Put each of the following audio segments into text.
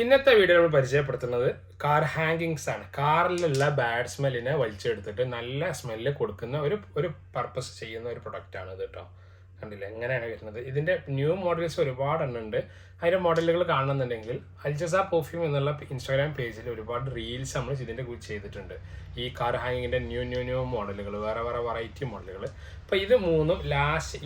ഇന്നത്തെ വീഡിയോ നമ്മൾ പരിചയപ്പെടുത്തുന്നത് കാർ ഹാങ്കിങ്സ് ആണ്. കാറിലുള്ള ബാഡ് സ്മെല്ലിനെ വലിച്ചെടുത്തിട്ട് നല്ല സ്മെല്ല് കൊടുക്കുന്ന ഒരു പർപ്പസ് ചെയ്യുന്ന ഒരു പ്രൊഡക്റ്റ് ആണ് ഇത് കേട്ടോ. കണ്ടില്ലേ എങ്ങനെയാണ് വരുന്നത്. ഇതിൻ്റെ ന്യൂ മോഡൽസ് ഒരുപാട് എണ്ണുണ്ട്. അതിൻ്റെ മോഡലുകൾ കാണണമെന്നുണ്ടെങ്കിൽ അൽജസ പെർഫ്യൂം എന്നുള്ള ഇൻസ്റ്റാഗ്രാം പേജിൽ ഒരുപാട് റീൽസ് നമ്മൾ ഇതിൻ്റെ കുറിച്ച് ചെയ്തിട്ടുണ്ട്. ഈ കാർ ഹാങ്ങിങ്ങിൻ്റെ ന്യൂ മോഡലുകൾ, വേറെ വെറൈറ്റി മോഡലുകൾ. അപ്പോൾ ഇത് മൂന്നും ലാസ്റ്റ്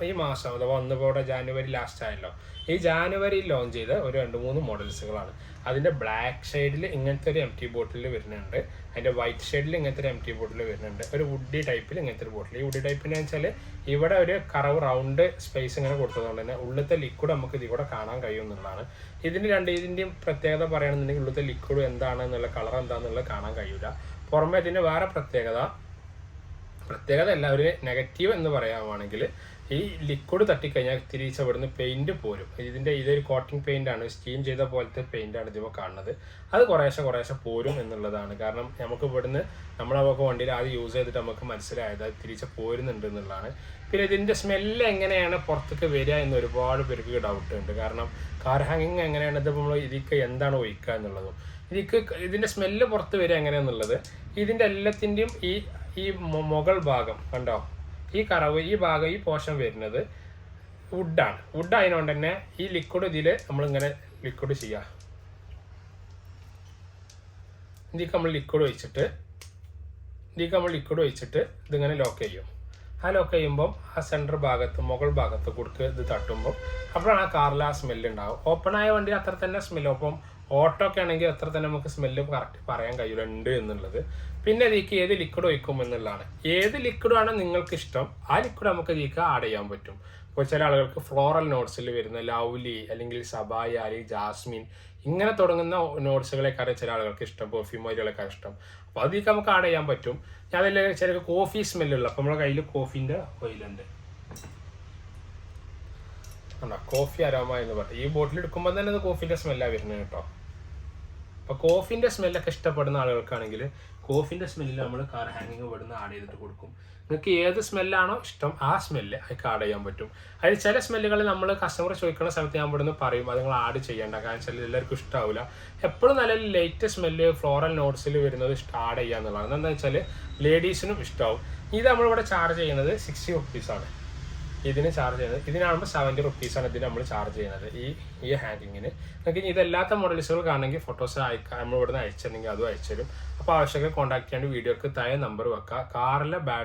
ഈ മാസം അഥവാ ഒന്നിപ്പോൾ ജാനുവരി ലാസ്റ്റ് ആയല്ലോ, ഈ ജാനുവരി ലോഞ്ച് ചെയ്ത ഒരു 2-3 മോഡൽസുകളാണ്. അതിൻ്റെ ബ്ലാക്ക് ഷെയ്ഡിൽ ഇങ്ങനത്തെ ഒരു എംറ്റി ബോട്ടിൽ വരുന്നുണ്ട്, അതിൻ്റെ വൈറ്റ് ഷെയ്ഡിൽ ഇങ്ങനത്തെ ഒരു എംറ്റി ബോട്ടിൽ വരുന്നുണ്ട്, ഒരു വുഡി ടൈപ്പിൽ ഇങ്ങനത്തെ ഒരു ബോട്ടിൽ. ഈ വുഡി ടൈപ്പിന് വെച്ചാൽ ഇവിടെ ഒരു കറവ് റൗണ്ട് സ്പേസ് ഇങ്ങനെ കൊടുത്തതുകൊണ്ട് തന്നെ ഉള്ളിലത്തെ ലിക്വിഡ് നമുക്ക് ഇതിൽ കൂടെ കാണാൻ കഴിയും എന്നുള്ളതാണ്. ഇതിൻ്റെയും പ്രത്യേകത പറയുകയാണെന്നുണ്ടെങ്കിൽ ഉള്ളിലത്തെ ലിക്വിഡ് എന്താണെന്നുള്ള കളർ എന്താണെന്നുള്ളത് കാണാൻ കഴിയില്ല. പുറമെ ഇതിൻ്റെ വേറെ പ്രത്യേകത അല്ല, ഒരു നെഗറ്റീവ് എന്ന് പറയുകയാണെങ്കിൽ ഈ ലിക്വിഡ് തട്ടിക്കഴിഞ്ഞാൽ തിരിച്ചവിടുന്ന് പെയിൻറ്റ് പോരും. ഇതൊരു കോട്ടിംഗ് പെയിൻ്റ് ആണ്, സ്റ്റീം ചെയ്ത പോലത്തെ പെയിൻ്റാണ് ഇതിപ്പോൾ കാണുന്നത്. അത് കുറേശ്ശെ പോരും എന്നുള്ളതാണ്. കാരണം നമുക്ക് ഇവിടുന്ന് നമ്മളൊക്കെ വണ്ടിയിൽ ആദ്യം യൂസ് ചെയ്തിട്ട് നമുക്ക് മനസ്സിലായത് അത് തിരിച്ച് പോരുന്നുണ്ട് എന്നുള്ളതാണ്. പിന്നെ ഇതിൻ്റെ സ്മെല്ല് എങ്ങനെയാണ് പുറത്തേക്ക് വരിക എന്ന് ഒരുപാട് പേർക്ക് ഡൗട്ട് ഉണ്ട്. കാരണം കാർ ഹാങ്ങിങ് എങ്ങനെയാണ്, ഇത് നമ്മൾ ഇതിക്ക് എന്താണ് ഒഴിക്കുക എന്നുള്ളതും ഇതിൻ്റെ സ്മെല്ല് പുറത്ത് വരിക എങ്ങനെയാണെന്നുള്ളത്. ഇതിൻ്റെ എല്ലാത്തിൻ്റെയും ഈ മുകൾ ഭാഗം കണ്ടോ, ഈ കറവ്, ഈ ഭാഗം, ഈ പോർഷൻ വരുന്നത് വുഡാണ്. വുഡ് ആയതുകൊണ്ട് തന്നെ ഈ ലിക്വിഡ് ഇതിൽ നമ്മളിങ്ങനെ ലിക്വിഡ് ചെയ്യുക. ഇതിലേക്ക് നമ്മൾ ലിക്വിഡ് ഒഴിച്ചിട്ട് ഇതിങ്ങനെ ലോക്ക് ചെയ്യും. ആ ലോക്ക് ചെയ്യുമ്പം ആ സെൻറ്റർ ഭാഗത്ത്, മുകൾ ഭാഗത്ത് കൊടുക്ക് ഇത് തട്ടുമ്പോൾ അപ്പോഴാണ് ആ കാറിൽ ആ സ്മെല്ല് ഉണ്ടാവും. ഓപ്പണായ വണ്ടി അത്ര തന്നെ സ്മെല്ല്. അപ്പം ഓട്ടോ ഒക്കെ ആണെങ്കിൽ അത്ര തന്നെ നമുക്ക് സ്മെല്ല് കറക്റ്റ് പറയാൻ കഴിയില്ല ഉണ്ട് എന്നുള്ളത്. പിന്നെ ഇതിലേക്ക് ഏത് ലിക്വിഡ് ഒഴിക്കും എന്നുള്ളതാണ്. ഏത് ലിക്വിഡാണ് നിങ്ങൾക്ക് ഇഷ്ടം ആ ലിക്വിഡ് നമുക്ക് ഇതിലേക്ക് ആഡ് ചെയ്യാൻ പറ്റും. ഇപ്പോൾ ചില ആളുകൾക്ക് ഫ്ലോറൽ നോട്ട്സിൽ വരുന്ന ലവ്ലി അല്ലെങ്കിൽ സബായ അല്ലെങ്കിൽ ജാസ്മിൻ ഇങ്ങനെ തുടങ്ങുന്ന നോട്ട്സുകളെക്കാളും ചില ആളുകൾക്ക് ഇഷ്ടം, പെർഫ്യൂം ഓയിലുകളൊക്കെ ഇഷ്ടം. അപ്പോൾ അതിലേക്ക് നമുക്ക് ആഡ് ചെയ്യാൻ പറ്റും. അതിൽ ചില കോഫി സ്മെല്ലുള്ള, അപ്പോൾ നമ്മുടെ കയ്യിൽ കോഫീൻ്റെ ഓയിലുണ്ട്, കോഫി അരോമ എന്ന് പറയും. ഈ ബോട്ടിൽ എടുക്കുമ്പോൾ തന്നെ അത് കോഫീൻ്റെ സ്മെല്ലാണ് വരുന്നത് കേട്ടോ. അപ്പോൾ കോഫീൻ്റെ സ്മെല്ലൊക്കെ ഇഷ്ടപ്പെടുന്ന ആളുകൾക്കാണെങ്കിൽ കോഫീൻ്റെ സ്മെല്ലിൽ നമ്മൾ കാർ ഹാങ്ങിങ് ഇവിടുന്ന് ആഡ് ചെയ്തിട്ട് കൊടുക്കും. നിങ്ങൾക്ക് ഏത് സ്മെല്ലാണോ ഇഷ്ടം ആ സ്മെല്ല് അതിൽ ആഡ് ചെയ്യാൻ പറ്റും. അതിൽ ചില സ്മെല്ലുകൾ നമ്മൾ കസ്റ്റമർ ചോദിക്കുന്ന സമയത്ത് ഞാൻ ഇവിടുന്ന് പറയും അത് നിങ്ങൾ ആഡ് ചെയ്യേണ്ട, കാരണം വെച്ചാൽ എല്ലാവർക്കും ഇഷ്ടമാവില്ല. എപ്പോഴും നല്ല ലൈറ്റ് സ്മെല്ല് ഫ്ലോറൽ നോട്ട്സിൽ വരുന്നത് ആഡ് ചെയ്യുക എന്നുള്ളതാണ്. എന്താണെന്ന് വെച്ചാൽ ലേഡീസിനും ഇഷ്ടമാവും. ഇത് നമ്മളിവിടെ ചാർജ് ചെയ്യുന്നത് 60 റുപ്പീസാണ്. ഇതിന് ചാർജ് ചെയ്യുന്നത്, ഇതിനാകുമ്പോൾ 70 റുപ്പീസാണ് ഇതിന് നമ്മൾ ചാർജ് ചെയ്യുന്നത് ഈ ഹാങ്കിങ്ങിന്. നിങ്ങൾക്ക് ഇതല്ലാത്ത മോഡൽസുകൾ കാണണമെങ്കിൽ ഫോട്ടോസ് നമ്മൾ ഇവിടുന്ന് അയച്ചിട്ടുണ്ടെങ്കിൽ അതും അയച്ചു തരും. അപ്പോൾ ആവശ്യമൊക്കെ കോൺടാക്ട് ചെയ്യാണ്ട് വീഡിയോക്ക് താഴെ നമ്പർ വെക്കുക. കാറിലെ ബാഡ്